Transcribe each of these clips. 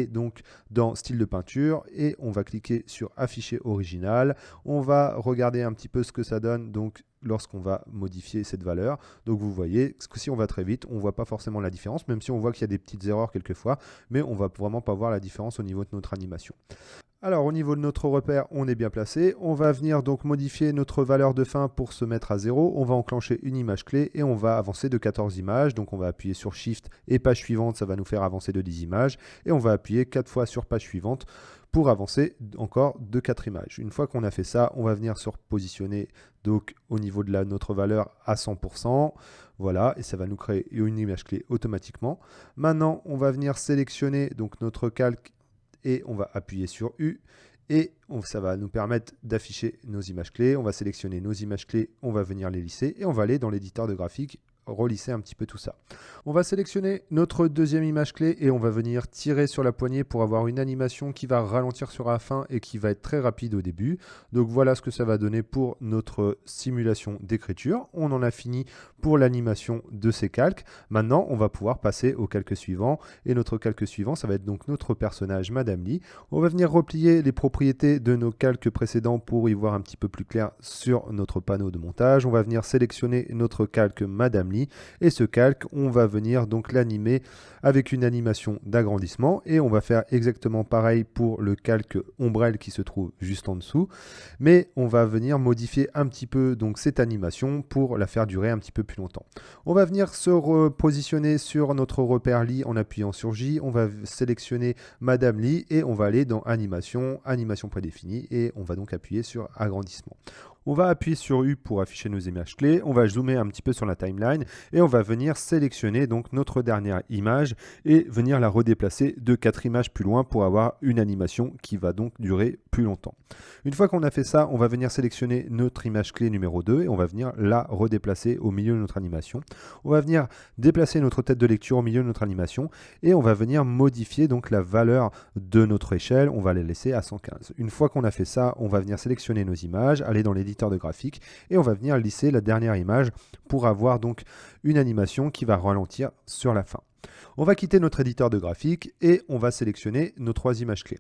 Et donc dans style de peinture et on va cliquer sur afficher original. On va regarder un petit peu ce que ça donne donc lorsqu'on va modifier cette valeur. Donc vous voyez, si on va très vite, on ne voit pas forcément la différence, même si on voit qu'il y a des petites erreurs quelquefois, mais on ne va vraiment pas voir la différence au niveau de notre animation. Alors au niveau de notre repère, on est bien placé. On va venir donc modifier notre valeur de fin pour se mettre à 0. On va enclencher une image clé et on va avancer de 14 images. Donc on va appuyer sur Shift et page suivante, ça va nous faire avancer de 10 images. Et on va appuyer 4 fois sur page suivante pour avancer encore de 4 images. Une fois qu'on a fait ça, on va venir se repositionner donc au niveau de notre valeur à 100%. Voilà, et ça va nous créer une image clé automatiquement. Maintenant, on va venir sélectionner donc notre calque et on va appuyer sur U et ça va nous permettre d'afficher nos images clés. On va sélectionner nos images clés, on va venir les lisser et on va aller dans l'éditeur de graphique relisser un petit peu tout ça. On va sélectionner notre deuxième image clé et on va venir tirer sur la poignée pour avoir une animation qui va ralentir sur la fin et qui va être très rapide au début. Donc voilà ce que ça va donner pour notre simulation d'écriture. On en a fini pour l'animation de ces calques. Maintenant, on va pouvoir passer au calque suivant et notre calque suivant, ça va être donc notre personnage Madame Lee. On va venir replier les propriétés de nos calques précédents pour y voir un petit peu plus clair sur notre panneau de montage. On va venir sélectionner notre calque Madame Lee et ce calque, on va venir donc l'animer avec une animation d'agrandissement et on va faire exactement pareil pour le calque ombrelle qui se trouve juste en dessous, mais on va venir modifier un petit peu donc cette animation pour la faire durer un petit peu plus longtemps. On va venir se repositionner sur notre repère Lee en appuyant sur J, on va sélectionner Madame Lee et on va aller dans animation, animation prédéfinie et on va donc appuyer sur agrandissement. On va appuyer sur U pour afficher nos images clés, on va zoomer un petit peu sur la timeline et on va venir sélectionner donc notre dernière image et venir la redéplacer de 4 images plus loin pour avoir une animation qui va donc durer plus longtemps. Une fois qu'on a fait ça, on va venir sélectionner notre image clé numéro 2 et on va venir la redéplacer au milieu de notre animation. On va venir déplacer notre tête de lecture au milieu de notre animation et on va venir modifier donc la valeur de notre échelle, on va la laisser à 115. Une fois qu'on a fait ça, on va venir sélectionner nos images, aller dans l'éditeur de graphique et on va venir lisser la dernière image pour avoir donc une animation qui va ralentir sur la fin. On va quitter notre éditeur de graphique et on va sélectionner nos 3 images clés.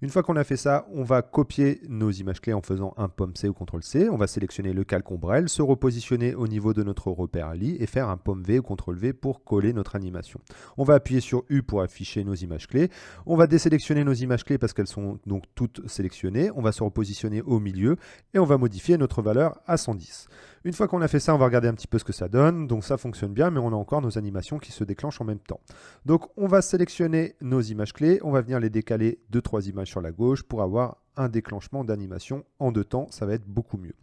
Une fois qu'on a fait ça, on va copier nos images clés en faisant un pomme C ou CTRL C. On va sélectionner le calque ombrelle, se repositionner au niveau de notre repère Lee et faire un pomme V ou CTRL V pour coller notre animation. On va appuyer sur U pour afficher nos images clés. On va désélectionner nos images clés parce qu'elles sont donc toutes sélectionnées. On va se repositionner au milieu et on va modifier notre valeur à 110. Une fois qu'on a fait ça, on va regarder un petit peu ce que ça donne. Donc ça fonctionne bien, mais on a encore nos animations qui se déclenchent en même temps. Donc on va sélectionner nos images clés, on va venir les décaler de 3 images sur la gauche pour avoir un déclenchement d'animation en 2 temps, ça va être beaucoup mieux.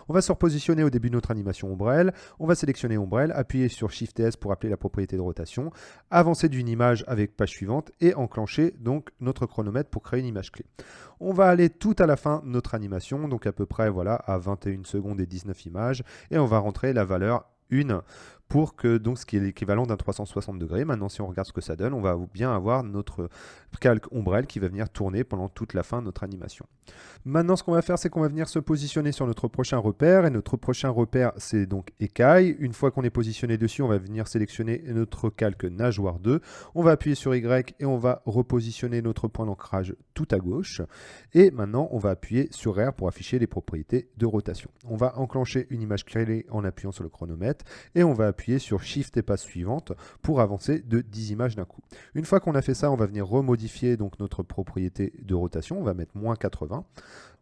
On va se repositionner au début de notre animation ombrelle, on va sélectionner ombrelle, appuyer sur Shift S pour appeler la propriété de rotation, avancer d'une image avec page suivante et enclencher donc notre chronomètre pour créer une image clé. On va aller tout à la fin de notre animation, donc à peu près voilà à 21 secondes et 19 images, et on va rentrer la valeur 1 pour que, donc, ce qui est l'équivalent d'un 360 degrés. Maintenant, si on regarde ce que ça donne, on va bien avoir notre calque ombrelle qui va venir tourner pendant toute la fin de notre animation. Maintenant, ce qu'on va faire, c'est qu'on va venir se positionner sur notre prochain repère. Et notre prochain repère, c'est donc écaille. Une fois qu'on est positionné dessus, on va venir sélectionner notre calque nageoire 2. On va appuyer sur Y et on va repositionner notre point d'ancrage tout à gauche. Et maintenant, on va appuyer sur R pour afficher les propriétés de rotation. On va enclencher une image clé en appuyant sur le chronomètre et on va appuyer sur Shift et passe suivante pour avancer de 10 images d'un coup. Une fois qu'on a fait ça, on va venir remodifier donc notre propriété de rotation. On va mettre -80.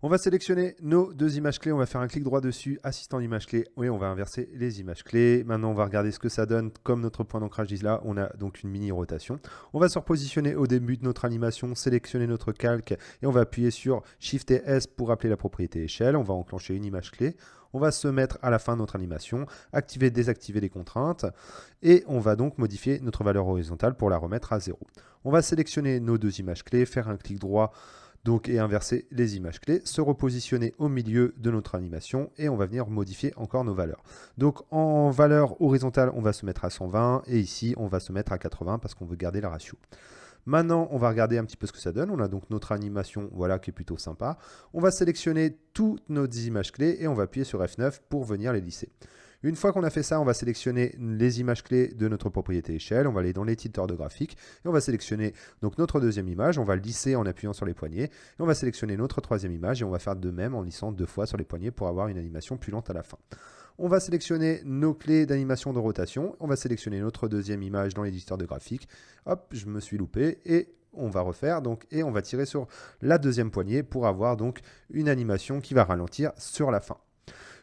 On va sélectionner nos 2 images clés, on va faire un clic droit dessus, assistant image clé, et on va inverser les images clés. Maintenant, on va regarder ce que ça donne. Comme notre point d'ancrage dit là, on a donc une mini rotation. On va se repositionner au début de notre animation, sélectionner notre calque, et on va appuyer sur Shift et S pour appeler la propriété échelle. On va enclencher une image clé. On va se mettre à la fin de notre animation, activer, désactiver les contraintes, et on va donc modifier notre valeur horizontale pour la remettre à 0. On va sélectionner nos 2 images clés, faire un clic droit donc, et inverser les images clés, se repositionner au milieu de notre animation et on va venir modifier encore nos valeurs. Donc en valeur horizontale, on va se mettre à 120 et ici, on va se mettre à 80 parce qu'on veut garder la ratio. Maintenant, on va regarder un petit peu ce que ça donne. On a donc notre animation voilà, qui est plutôt sympa. On va sélectionner toutes nos images clés et on va appuyer sur F9 pour venir les lisser. Une fois qu'on a fait ça, on va sélectionner les images clés de notre propriété échelle, on va aller dans l'éditeur de graphique et on va sélectionner donc notre deuxième image, on va le lisser en appuyant sur les poignets et on va sélectionner notre troisième image et on va faire de même en lissant 2 fois sur les poignets pour avoir une animation plus lente à la fin. On va sélectionner nos clés d'animation de rotation, on va sélectionner notre deuxième image dans l'éditeur de graphique. Hop, je me suis loupé et on va refaire donc, et on va tirer sur la deuxième poignée pour avoir donc une animation qui va ralentir sur la fin.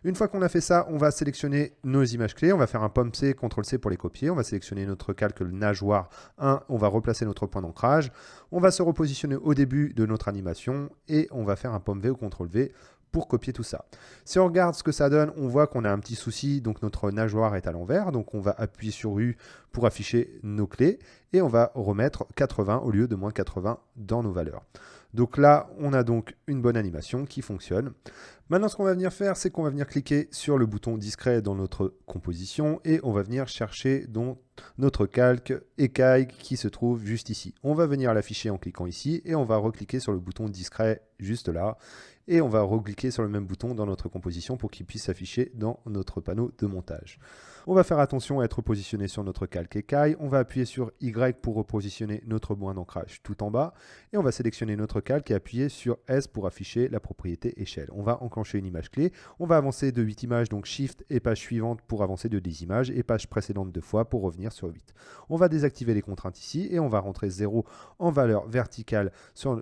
Une fois qu'on a fait ça, on va sélectionner nos images clés, on va faire un pomme-C, CTRL-C pour les copier, on va sélectionner notre calque nageoire 1, on va replacer notre point d'ancrage, on va se repositionner au début de notre animation et on va faire un pomme-V ou CTRL-V pour copier tout ça. Si on regarde ce que ça donne, on voit qu'on a un petit souci, donc notre nageoire est à l'envers, donc on va appuyer sur U pour afficher nos clés, et on va remettre 80 au lieu de moins 80 dans nos valeurs. Donc là, on a donc une bonne animation qui fonctionne. Maintenant, ce qu'on va venir faire, c'est qu'on va venir cliquer sur le bouton discret dans notre composition et on va venir chercher donc notre calque écaille qui se trouve juste ici. On va venir l'afficher en cliquant ici et on va recliquer sur le bouton discret juste là. Et on va recliquer sur le même bouton dans notre composition pour qu'il puisse s'afficher dans notre panneau de montage. On va faire attention à être positionné sur notre calque écaille. On va appuyer sur Y pour repositionner notre point d'ancrage tout en bas. Et on va sélectionner notre calque et appuyer sur S pour afficher la propriété échelle. On va enclencher une image clé. On va avancer de 8 images, donc Shift et page suivante pour avancer de 10 images et page précédente 2 fois pour revenir sur 8. On va désactiver les contraintes ici et on va rentrer 0 en valeur verticale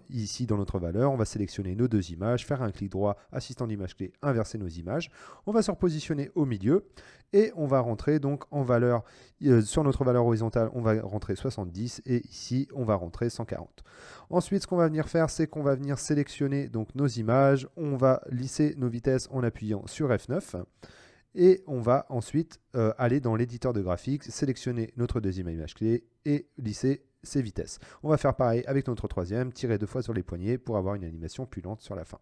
ici dans notre valeur. On va sélectionner nos 2 images, faire un clic droit, assistant d'image clé, inverser nos images. On va se repositionner au milieu et on va rentrer donc en valeur, sur notre valeur horizontale, on va rentrer 70 et ici, on va rentrer 140. Ensuite, ce qu'on va venir faire, c'est qu'on va venir sélectionner donc nos images. On va lisser nos vitesses en appuyant sur F9. Et on va ensuite aller dans l'éditeur de graphique, sélectionner notre deuxième image clé et lisser ses vitesses. On va faire pareil avec notre troisième, tirer 2 fois sur les poignets pour avoir une animation plus lente sur la fin.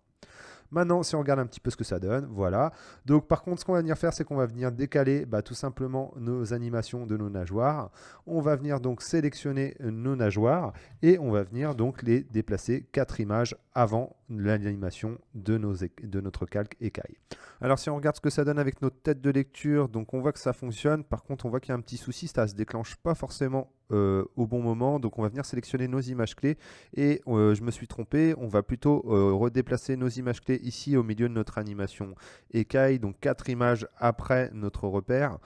Maintenant, si on regarde un petit peu ce que ça donne, voilà. Donc, par contre, ce qu'on va venir faire, c'est qu'on va venir décaler tout simplement nos animations de nos nageoires. On va venir donc sélectionner nos nageoires et on va venir donc les déplacer 4 images avant l'animation de notre calque écaille. Alors, si on regarde ce que ça donne avec notre tête de lecture, donc on voit que ça fonctionne. Par contre, on voit qu'il y a un petit souci, ça ne se déclenche pas forcément au bon moment. Donc, on va venir sélectionner nos images clés et je me suis trompé. On va plutôt redéplacer nos images clés ici au milieu de notre animation écaille, donc 4 images après notre repère.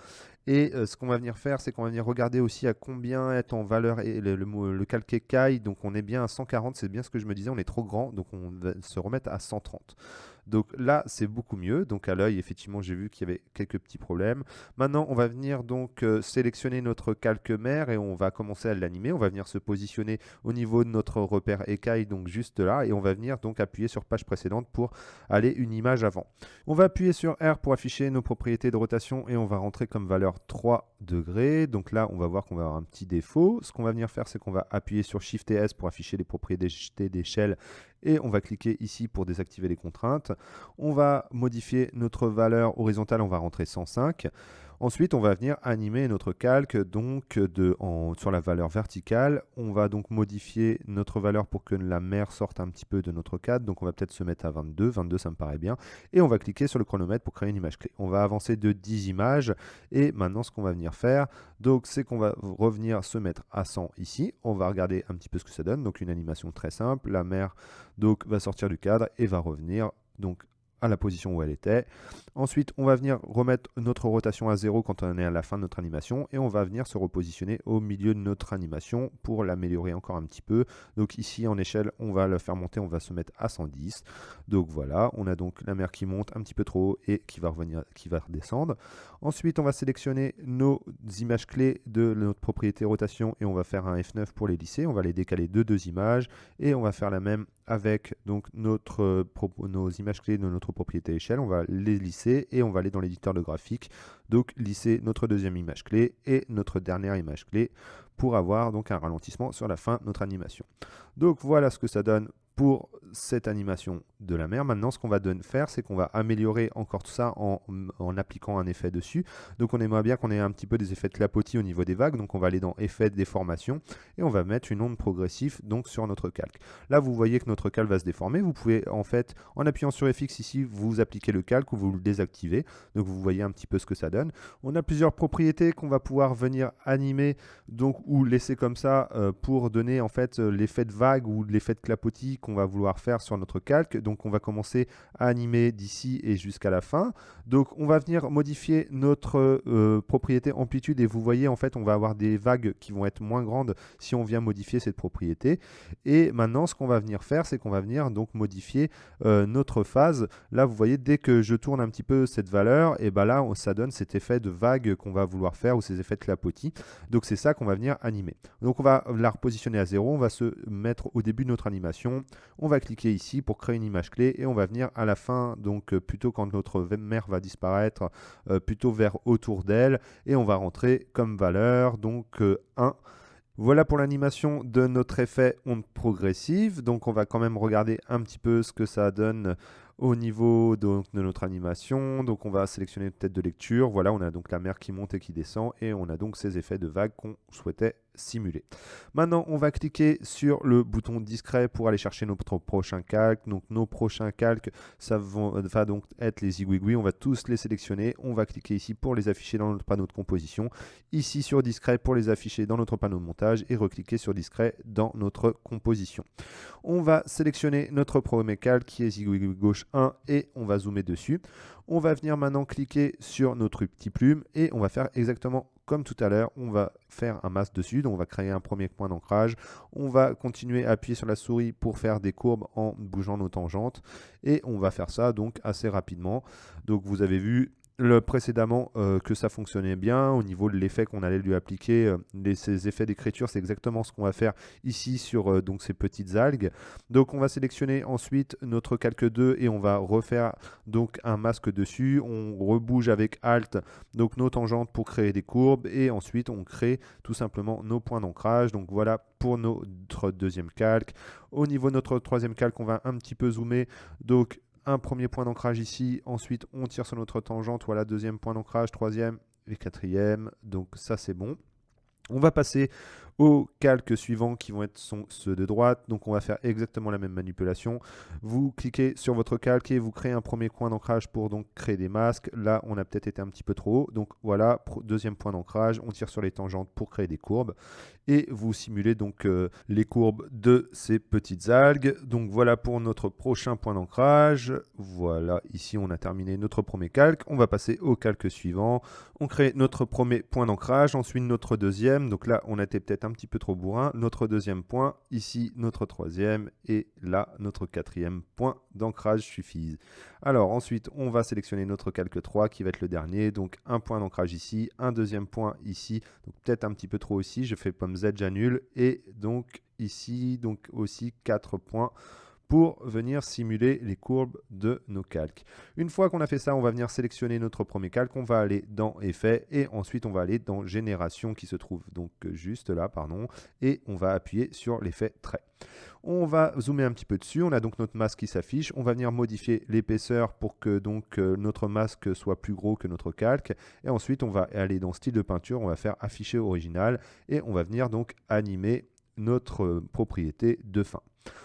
Et ce qu'on va venir faire, c'est qu'on va venir regarder aussi à combien est en valeur le calque écaille. Donc on est bien à 140, c'est bien ce que je me disais, on est trop grand, donc on va se remettre à 130. Donc là, c'est beaucoup mieux. Donc à l'œil, effectivement, j'ai vu qu'il y avait quelques petits problèmes. Maintenant, on va venir donc sélectionner notre calque mère et on va commencer à l'animer. On va venir se positionner au niveau de notre repère écaille, donc juste là. Et on va venir donc appuyer sur page précédente pour aller une image avant. On va appuyer sur R pour afficher nos propriétés de rotation et on va rentrer comme valeur 3 degrés. Donc là, on va voir qu'on va avoir un petit défaut. Ce qu'on va venir faire, c'est qu'on va appuyer sur Shift et S pour afficher les propriétés d'échelle et on va cliquer ici pour désactiver les contraintes. On va modifier notre valeur horizontale, on va rentrer 105. Ensuite, on va venir animer notre calque donc sur la valeur verticale. On va donc modifier notre valeur pour que la mer sorte un petit peu de notre cadre. Donc, on va peut-être se mettre à 22. 22, ça me paraît bien. Et on va cliquer sur le chronomètre pour créer une image clé. On va avancer de 10 images. Et maintenant, ce qu'on va venir faire, donc, c'est qu'on va revenir se mettre à 100 ici. On va regarder un petit peu ce que ça donne. Donc, une animation très simple. La mer donc, va sortir du cadre et va revenir donc à la position où elle était. Ensuite, on va venir remettre notre rotation à 0 quand on est à la fin de notre animation et on va venir se repositionner au milieu de notre animation pour l'améliorer encore un petit peu. Donc ici, en échelle, on va le faire monter, on va se mettre à 110. Donc voilà, on a donc la mer qui monte un petit peu trop haut et qui va revenir, qui va redescendre. Ensuite, on va sélectionner nos images clés de notre propriété rotation et on va faire un F9 pour les lisser. On va les décaler de 2 images et on va faire la même avec donc nos images clés de notre propriété échelle. On va les lisser et on va aller dans l'éditeur de graphique, donc lisser notre deuxième image clé et notre dernière image clé pour avoir donc un ralentissement sur la fin de notre animation. Donc voilà ce que ça donne pour cette animation de la mer. Maintenant, ce qu'on va faire, c'est qu'on va améliorer encore tout ça en appliquant un effet dessus. Donc, on aimerait bien qu'on ait un petit peu des effets de clapotis au niveau des vagues. Donc, on va aller dans effet de déformation et on va mettre une onde progressive donc sur notre calque. Là, vous voyez que notre calque va se déformer. Vous pouvez en fait, en appuyant sur FX ici, vous appliquez le calque ou vous le désactivez. Donc, vous voyez un petit peu ce que ça donne. On a plusieurs propriétés qu'on va pouvoir venir animer donc, ou laisser comme ça pour donner en fait l'effet de vague ou l'effet de clapotis qu'on va vouloir faire sur notre calque. Donc, on va commencer à animer d'ici et jusqu'à la fin. Donc, on va venir modifier notre propriété amplitude et vous voyez en fait, on va avoir des vagues qui vont être moins grandes si on vient modifier cette propriété. Et maintenant, ce qu'on va venir faire, c'est qu'on va venir donc modifier notre phase. Là, vous voyez, dès que je tourne un petit peu cette valeur, et ben là, ça donne cet effet de vague qu'on va vouloir faire ou ces effets de clapotis. Donc, c'est ça qu'on va venir animer. Donc, on va la repositionner à 0. On va se mettre au début de notre animation. On va cliquer ici pour créer une image clé et on va venir à la fin, donc plutôt quand notre mer va disparaître, plutôt vers autour d'elle et on va rentrer comme valeur donc 1. Voilà pour l'animation de notre effet onde progressive. Donc on va quand même regarder un petit peu ce que ça donne au niveau de notre animation. Donc on va sélectionner une tête de lecture. Voilà, on a donc la mer qui monte et qui descend et on a donc ces effets de vague qu'on souhaitait simuler. Maintenant, on va cliquer sur le bouton discret pour aller chercher notre prochain calque. Donc nos prochains calques, ça va donc être les zigouigouis. On va tous les sélectionner. On va cliquer ici pour les afficher dans notre panneau de composition. Ici sur discret pour les afficher dans notre panneau de montage et recliquer sur discret dans notre composition. On va sélectionner notre premier calque qui est zigouigou gauche 1 et on va zoomer dessus. On va venir maintenant cliquer sur notre petit plume et on va faire exactement comme tout à l'heure. On va faire un masque dessus, donc on va créer un premier point d'ancrage. On va continuer à appuyer sur la souris pour faire des courbes en bougeant nos tangentes et on va faire ça donc assez rapidement. Donc vous avez vu précédemment que ça fonctionnait bien au niveau de l'effet qu'on allait lui appliquer. Ces effets d'écriture, c'est exactement ce qu'on va faire ici sur donc ces petites algues. Donc on va sélectionner ensuite notre calque 2 et on va refaire donc un masque dessus. On rebouge avec Alt donc nos tangentes pour créer des courbes et ensuite on crée tout simplement nos points d'ancrage. Donc voilà pour notre deuxième calque. Au niveau de notre troisième calque, on va un petit peu zoomer. Donc un premier point d'ancrage ici, ensuite on tire sur notre tangente, voilà, deuxième point d'ancrage, troisième et quatrième, donc ça c'est bon. On va passer aux calques suivants qui vont être ceux de droite, donc on va faire exactement la même manipulation. Vous cliquez sur votre calque et vous créez un premier point d'ancrage pour donc créer des masques. Là on a peut-être été un petit peu trop haut, donc voilà, deuxième point d'ancrage, on tire sur les tangentes pour créer des courbes et vous simulez donc les courbes de ces petites algues. Donc voilà pour notre prochain point d'ancrage. Voilà, ici on a terminé notre premier calque. On va passer au calque suivant. On crée notre premier point d'ancrage, ensuite notre deuxième. Donc là on a été peut-être un petit peu trop bourrin. Notre deuxième point, ici notre troisième et là notre quatrième point d'ancrage suffit. Alors ensuite on va sélectionner notre calque 3 qui va être le dernier. Donc un point d'ancrage ici, un deuxième point ici. Donc peut-être un petit peu trop ici. Je fais pomme Z, j'annule. Et donc ici, donc aussi 4 points pour venir simuler les courbes de nos calques. Une fois qu'on a fait ça, on va venir sélectionner notre premier calque, on va aller dans Effet et ensuite on va aller dans Génération qui se trouve donc juste là, pardon, et on va appuyer sur l'effet trait. On va zoomer un petit peu dessus, on a donc notre masque qui s'affiche, on va venir modifier l'épaisseur pour que donc notre masque soit plus gros que notre calque et ensuite on va aller dans Style de peinture, on va faire Afficher original et on va venir donc animer notre propriété de fin.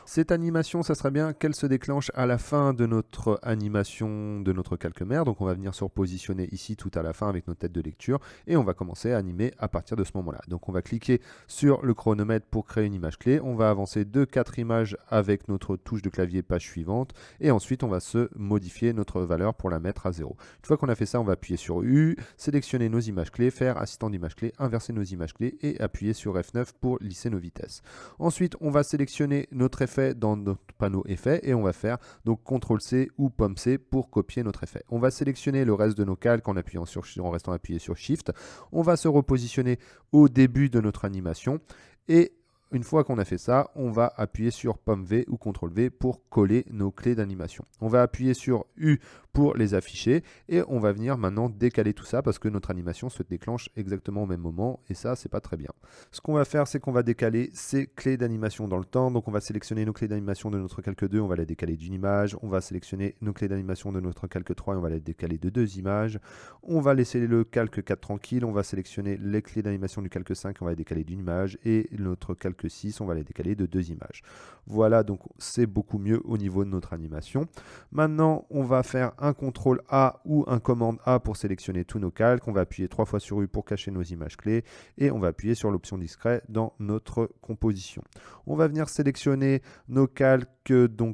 Cette animation, ça serait bien qu'elle se déclenche à la fin de notre animation de notre calque mère. Donc on va venir se repositionner ici tout à la fin avec notre tête de lecture et on va commencer à animer à partir de ce moment-là. Donc on va cliquer sur le chronomètre pour créer une image clé. On va avancer de 4 images avec notre touche de clavier page suivante et ensuite on va se modifier notre valeur pour la mettre à 0. Une fois qu'on a fait ça, on va appuyer sur U, sélectionner nos images clés, faire assistant d'image clé, inverser nos images clés et appuyer sur F9 pour lisser nos vitesses. Ensuite, on va sélectionner notre effet dans notre panneau effet et on va faire donc CTRL-C ou pomme-C pour copier notre effet. On va sélectionner le reste de nos calques en restant appuyé sur Shift. On va se repositionner au début de notre animation et une fois qu'on a fait ça, on va appuyer sur pomme-V ou CTRL-V pour coller nos clés d'animation. On va appuyer sur U pour les afficher et on va venir maintenant décaler tout ça parce que notre animation se déclenche exactement au même moment et ça c'est pas très bien. Ce qu'on va faire c'est qu'on va décaler ces clés d'animation dans le temps, donc on va sélectionner nos clés d'animation de notre calque 2, on va les décaler d'une image, on va sélectionner nos clés d'animation de notre calque 3 et on va les décaler de 2 images, on va laisser le calque 4 tranquille, on va sélectionner les clés d'animation du calque 5, on va les décaler d'une image et notre calque 6 on va les décaler de 2 images. Voilà, donc c'est beaucoup mieux au niveau de notre animation. Maintenant, on va faire un CTRL A ou un commande A pour sélectionner tous nos calques. On va appuyer 3 fois sur U pour cacher nos images clés et on va appuyer sur l'option discret dans notre composition. On va venir sélectionner nos calques donc